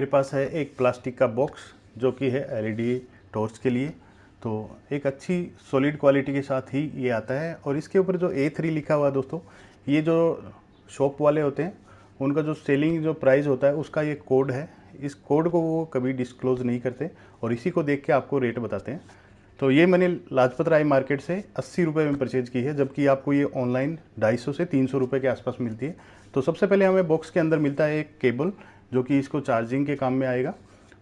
मेरे पास है एक प्लास्टिक का बॉक्स जो कि है एलईडी टॉर्च के लिए। तो एक अच्छी सॉलिड क्वालिटी के साथ ही ये आता है और इसके ऊपर जो A3 लिखा हुआ है दोस्तों, ये जो शॉप वाले होते हैं उनका जो सेलिंग जो प्राइस होता है उसका ये कोड है। इस कोड को वो कभी डिस्क्लोज़ नहीं करते और इसी को देख के आपको रेट बताते हैं। तो ये मैंने लाजपत राय मार्केट से 80 रुपये में परचेज़ की है, जबकि आपको ये ऑनलाइन 250 से 300 रुपये के आसपास मिलती है। तो सबसे पहले हमें बॉक्स के अंदर मिलता है एक केबल जो कि इसको चार्जिंग के काम में आएगा।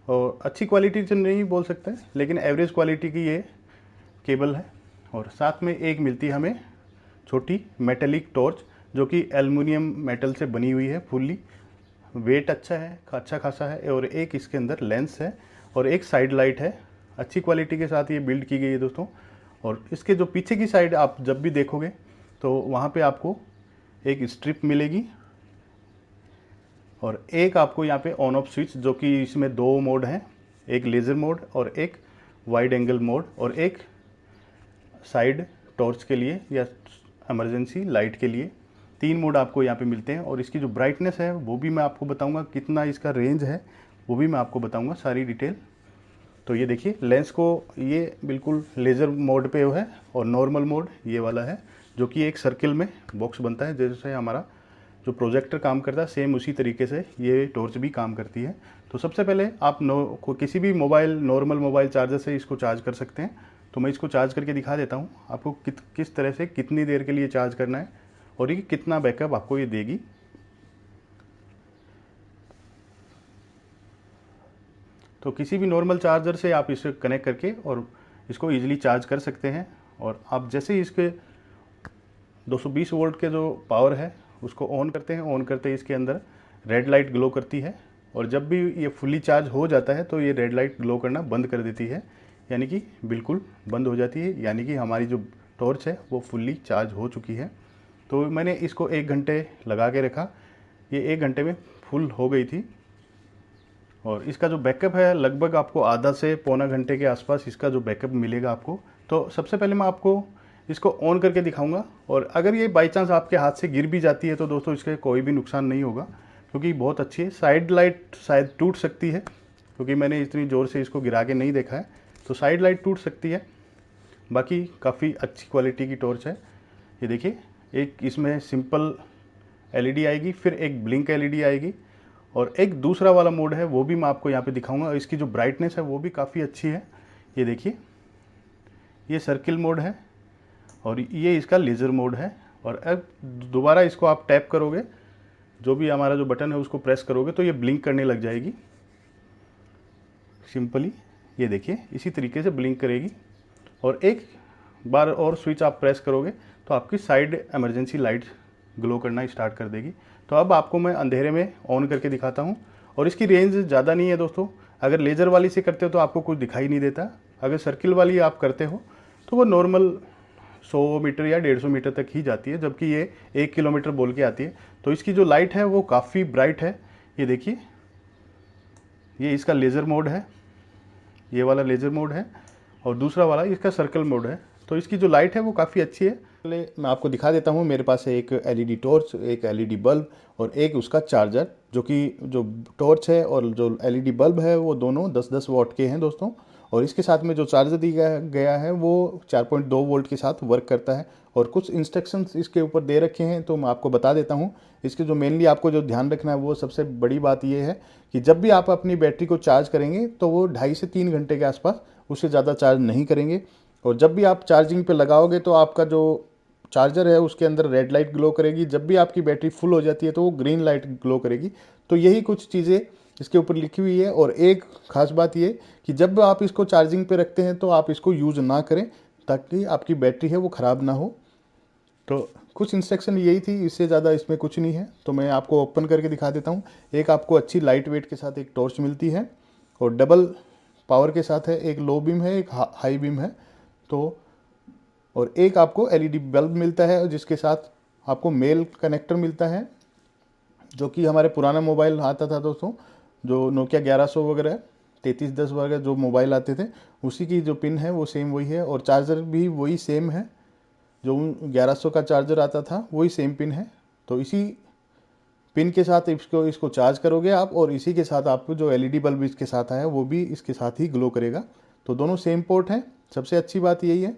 और अच्छी क्वालिटी तो नहीं बोल सकते, लेकिन एवरेज क्वालिटी की ये केबल है। और साथ में एक मिलती है हमें छोटी मेटेलिक टॉर्च जो कि एल्युमिनियम मेटल से बनी हुई है। फुल्ली वेट अच्छा है, अच्छा खासा है। और एक इसके अंदर लेंस है और एक साइड लाइट है। अच्छी क्वालिटी के साथ ये बिल्ड की गई है दोस्तों। और इसके जो पीछे की साइड आप जब भी देखोगे तो वहाँ पे आपको एक स्ट्रिप मिलेगी और एक आपको यहाँ पे ऑन ऑफ स्विच, जो कि इसमें दो मोड हैं, एक लेज़र मोड और एक वाइड एंगल मोड और एक साइड टॉर्च के लिए या इमरजेंसी लाइट के लिए। 3 मोड आपको यहाँ पे मिलते हैं। और इसकी जो ब्राइटनेस है वो भी मैं आपको बताऊँगा, कितना इसका रेंज है वो भी मैं आपको बताऊँगा सारी डिटेल। तो ये देखिए लेंस को ये बिल्कुल लेज़र मोड पे है और नॉर्मल मोड ये वाला है, जो कि एक सर्किल में बॉक्स बनता है। जैसे हमारा जो प्रोजेक्टर काम करता है सेम उसी तरीके से ये टॉर्च भी काम करती है। तो सबसे पहले आप किसी भी मोबाइल नॉर्मल मोबाइल चार्जर से इसको चार्ज कर सकते हैं। तो मैं इसको चार्ज करके दिखा देता हूँ आपको किस तरह से कितनी देर के लिए चार्ज करना है और ये कितना बैकअप आपको ये देगी। तो किसी भी नॉर्मल चार्जर से आप इसे कनेक्ट करके और इसको ईजिली चार्ज कर सकते हैं। और आप जैसे ही इसके 220 वोल्ट के जो पावर है उसको ऑन करते हैं, ऑन करते ही इसके अंदर रेड लाइट ग्लो करती है। और जब भी ये फुली चार्ज हो जाता है तो ये रेड लाइट ग्लो करना बंद कर देती है, यानी कि बिल्कुल बंद हो जाती है, यानी कि हमारी जो टॉर्च है वो फुल्ली चार्ज हो चुकी है। तो मैंने इसको 1 घंटे लगा के रखा, ये 1 घंटे में फुल हो गई थी। और इसका जो बैकअप है लगभग आपको आधा से पौना घंटे के आसपास इसका जो बैकअप मिलेगा आपको। तो सबसे पहले मैं आपको इसको ऑन करके दिखाऊंगा। और अगर ये बाई चांस आपके हाथ से गिर भी जाती है तो दोस्तों इसके कोई भी नुकसान नहीं होगा, क्योंकि बहुत अच्छी है। साइड लाइट शायद टूट सकती है, क्योंकि मैंने इतनी ज़ोर से इसको गिरा के नहीं देखा है, तो साइड लाइट टूट सकती है। बाकी काफ़ी अच्छी क्वालिटी की टॉर्च है। ये देखिए एक इसमें सिंपल एलईडी आएगी, फिर एक ब्लिंक एलईडी आएगी और एक दूसरा वाला मोड है वो भी मैं आपको यहाँ पे दिखाऊंगा। इसकी जो ब्राइटनेस है वो भी काफ़ी अच्छी है। ये देखिए ये सर्किल मोड है और ये इसका लेज़र मोड है। और अब दोबारा इसको आप टैप करोगे, जो भी हमारा जो बटन है उसको प्रेस करोगे तो ये ब्लिंक करने लग जाएगी सिंपली। ये देखिए इसी तरीके से ब्लिंक करेगी। और एक बार और स्विच आप प्रेस करोगे तो आपकी साइड इमरजेंसी लाइट ग्लो करना स्टार्ट कर देगी। तो अब आपको मैं अंधेरे में ऑन करके दिखाता हूँ। और इसकी रेंज ज़्यादा नहीं है दोस्तों। अगर लेज़र वाली से करते हो तो आपको कुछ दिखाई नहीं देता, अगर सर्किल वाली आप करते हो तो वो नॉर्मल 100 मीटर या 150 मीटर तक ही जाती है, जबकि ये 1 किलोमीटर बोल के आती है। तो इसकी जो लाइट है वो काफ़ी ब्राइट है। ये देखिए ये इसका लेज़र मोड है, ये वाला लेज़र मोड है और दूसरा वाला इसका सर्कल मोड है। तो इसकी जो लाइट है वो काफ़ी अच्छी है। पहले मैं आपको दिखा देता हूँ। मेरे पास है एक एलईडी टॉर्च, एक एलईडी बल्ब और एक उसका चार्जर, जो कि जो टॉर्च है और जो एलईडी बल्ब है वो दोनों 10-10 वॉट के हैं दोस्तों। और इसके साथ में जो चार्जर दिया गया है वो 4.2 वोल्ट के साथ वर्क करता है। और कुछ इंस्ट्रक्शंस इसके ऊपर दे रखे हैं तो मैं आपको बता देता हूँ। इसके जो मेनली आपको जो ध्यान रखना है वो सबसे बड़ी बात ये है कि जब भी आप अपनी बैटरी को चार्ज करेंगे तो वो 2.5 से 3 घंटे के आसपास, उससे ज़्यादा चार्ज नहीं करेंगे। और जब भी आप चार्जिंग पे लगाओगे तो आपका जो चार्जर है उसके अंदर रेड लाइट ग्लो करेगी, जब भी आपकी बैटरी फुल हो जाती है तो वो ग्रीन लाइट ग्लो करेगी। तो यही कुछ चीज़ें इसके ऊपर लिखी हुई है। और एक ख़ास बात ये कि जब आप इसको चार्जिंग पे रखते हैं तो आप इसको यूज़ ना करें, ताकि आपकी बैटरी है वो ख़राब ना हो। तो कुछ इंस्ट्रक्शन यही थी, इससे ज़्यादा इसमें कुछ नहीं है। तो मैं आपको ओपन करके दिखा देता हूँ। एक आपको अच्छी लाइट वेट के साथ एक टॉर्च मिलती है और डबल पावर के साथ है, एक लो बीम है एक हाई बीम है। तो और एक आपको एलईडी बल्ब मिलता है जिसके साथ आपको मेल कनेक्टर मिलता है, जो कि हमारे पुराना मोबाइल आता था दोस्तों, जो नोकिया 1100 वगैरह 3310 वगैरह जो मोबाइल आते थे, उसी की जो पिन है वो सेम वही है। और चार्जर भी वही सेम है, जो 1100 का चार्जर आता था वही सेम पिन है। तो इसी पिन के साथ इसको चार्ज करोगे आप, और इसी के साथ आपको जो एलईडी बल्ब इसके साथ आया वो भी इसके साथ ही ग्लो करेगा। तो दोनों सेम पोर्ट हैं। सबसे अच्छी बात यही है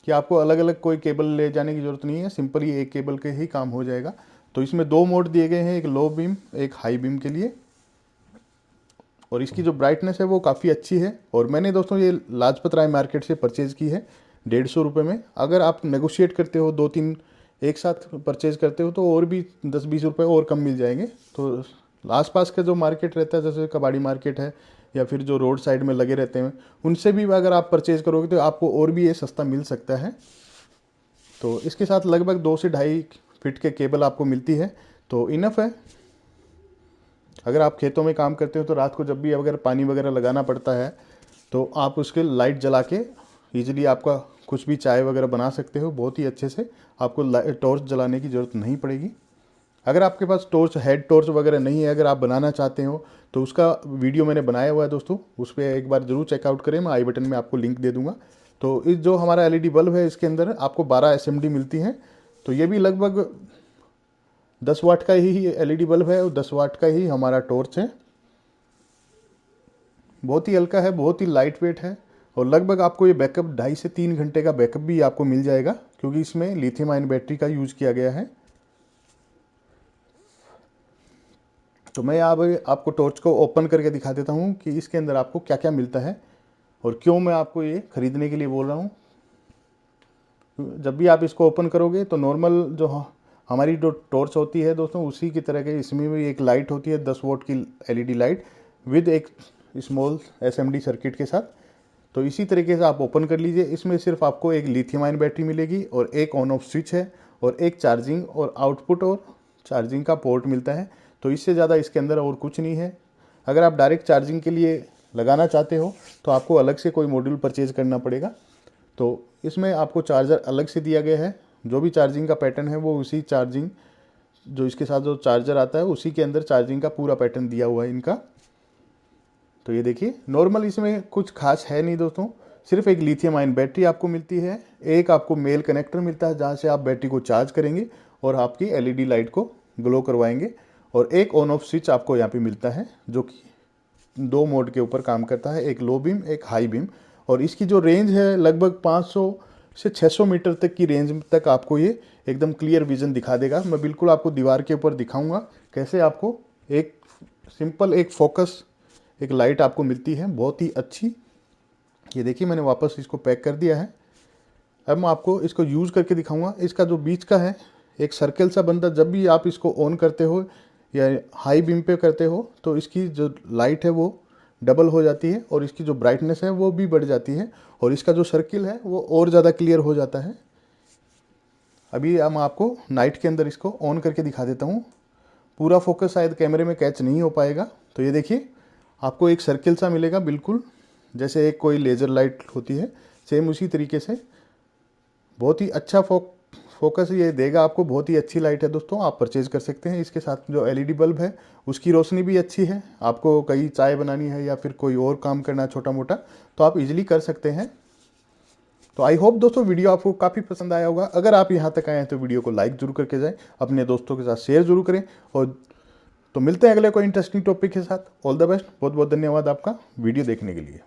कि आपको अलग अलग कोई केबल ले जाने की ज़रूरत नहीं है, सिंपली एक केबल के ही काम हो जाएगा। तो इसमें दो मोड दिए गए हैं, एक लो बीम एक हाई बीम के लिए, और इसकी जो ब्राइटनेस है वो काफ़ी अच्छी है। और मैंने दोस्तों ये लाजपत राय मार्केट से परचेज़ की है 150 रुपये में। अगर आप नेगोशिएट करते हो 2-3 एक साथ परचेज करते हो तो और भी 10-20 रुपये और कम मिल जाएंगे। तो आसपास का जो मार्केट रहता है, जैसे कबाड़ी मार्केट है या फिर जो रोड साइड में लगे रहते हैं, उनसे भी अगर आप परचेज करोगे तो आपको और भी ये सस्ता मिल सकता है। तो इसके साथ लगभग 2 से 2.5 फीट के केबल आपको मिलती है, तो इनफ है। अगर आप खेतों में काम करते हो तो रात को जब भी अगर पानी वगैरह लगाना पड़ता है तो आप उसके लाइट जला के ईजिली आपका कुछ भी चाय वगैरह बना सकते हो बहुत ही अच्छे से। आपको टॉर्च जलाने की ज़रूरत नहीं पड़ेगी। अगर आपके पास टॉर्च हेड टॉर्च वगैरह नहीं है, अगर आप बनाना चाहते हो तो उसका वीडियो मैंने बनाया हुआ है दोस्तों, उस पर एक बार ज़रूर चेकआउट करें। मैं आई बटन में आपको लिंक दे दूँगा। तो इस जो हमारा एलईडी बल्ब है इसके अंदर आपको 12 एसएमडी मिलती हैं। तो ये भी लगभग 10 वाट का ही एलईडी बल्ब है और 10 वाट का ही हमारा टॉर्च है। बहुत ही हल्का है, बहुत ही लाइट वेट है, और लगभग आपको ये बैकअप 2.5 से 3 घंटे का बैकअप भी आपको मिल जाएगा, क्योंकि इसमें लिथियम आयन बैटरी का यूज़ किया गया है। तो मैं अब आपको टॉर्च को ओपन करके दिखा देता हूँ कि इसके अंदर आपको क्या क्या मिलता है और क्यों मैं आपको ये ख़रीदने के लिए बोल रहा हूँ। जब भी आप इसको ओपन करोगे तो नॉर्मल जो हमारी जो टॉर्च होती है दोस्तों, उसी की तरह के इसमें भी एक लाइट होती है 10 वोल्ट की एलईडी लाइट विद एक स्मॉल एसएमडी सर्किट के साथ। तो इसी तरीके से आप ओपन कर लीजिए। इसमें सिर्फ आपको एक लिथियम आयन बैटरी मिलेगी और एक ऑन ऑफ स्विच है और एक चार्जिंग और आउटपुट और चार्जिंग का पोर्ट मिलता है। तो इससे ज़्यादा इसके अंदर और कुछ नहीं है। अगर आप डायरेक्ट चार्जिंग के लिए लगाना चाहते हो तो आपको अलग से कोई मॉड्यूल परचेज़ करना पड़ेगा। तो इसमें आपको चार्जर अलग से दिया गया है। जो भी चार्जिंग का पैटर्न है वो उसी चार्जिंग जो इसके साथ जो चार्जर आता है उसी के अंदर चार्जिंग का पूरा पैटर्न दिया हुआ है इनका। तो ये देखिए, नॉर्मल इसमें कुछ खास है नहीं दोस्तों, सिर्फ एक लिथियम आयन बैटरी आपको मिलती है, एक आपको मेल कनेक्टर मिलता है जहाँ से आप बैटरी को चार्ज करेंगे और आपकी एलईडी लाइट को ग्लो करवाएंगे, और एक ऑन ऑफ स्विच आपको यहाँ पे मिलता है जो कि 2 मोड के ऊपर काम करता है, एक लो बीम एक हाई बीम। और इसकी जो रेंज है लगभग 500 से 600 मीटर तक की रेंज तक आपको ये एकदम क्लियर विजन दिखा देगा। मैं बिल्कुल आपको दीवार के ऊपर दिखाऊंगा कैसे आपको एक सिंपल एक फोकस एक लाइट आपको मिलती है बहुत ही अच्छी। ये देखिए, मैंने वापस इसको पैक कर दिया है। अब मैं आपको इसको यूज़ करके दिखाऊंगा। इसका जो बीच का है एक सर्कल सा बनता, जब भी आप इसको ऑन करते हो या हाई बीम पे करते हो तो इसकी जो लाइट है वो डबल हो जाती है और इसकी जो ब्राइटनेस है वो भी बढ़ जाती है, और इसका जो सर्किल है वो और ज़्यादा क्लियर हो जाता है। अभी मैं आपको नाइट के अंदर इसको ऑन करके दिखा देता हूँ। पूरा फोकस शायद कैमरे में कैच नहीं हो पाएगा। तो ये देखिए, आपको एक सर्किल सा मिलेगा बिल्कुल जैसे एक कोई लेज़र लाइट होती है, सेम उसी तरीके से बहुत ही अच्छा फोकस ये देगा आपको। बहुत ही अच्छी लाइट है दोस्तों, आप परचेज़ कर सकते हैं। इसके साथ जो एलईडी बल्ब है उसकी रोशनी भी अच्छी है। आपको कहीं चाय बनानी है या फिर कोई और काम करना है छोटा मोटा तो आप इजीली कर सकते हैं। तो आई होप दोस्तों वीडियो आपको काफ़ी पसंद आया होगा। अगर आप यहाँ तक आए हैं तो वीडियो को लाइक जरूर करके जाएं, अपने दोस्तों के साथ शेयर जरूर करें, और तो मिलते हैं अगले कोई इंटरेस्टिंग टॉपिक के साथ। All the best. बहुत बहुत धन्यवाद आपका वीडियो देखने के लिए।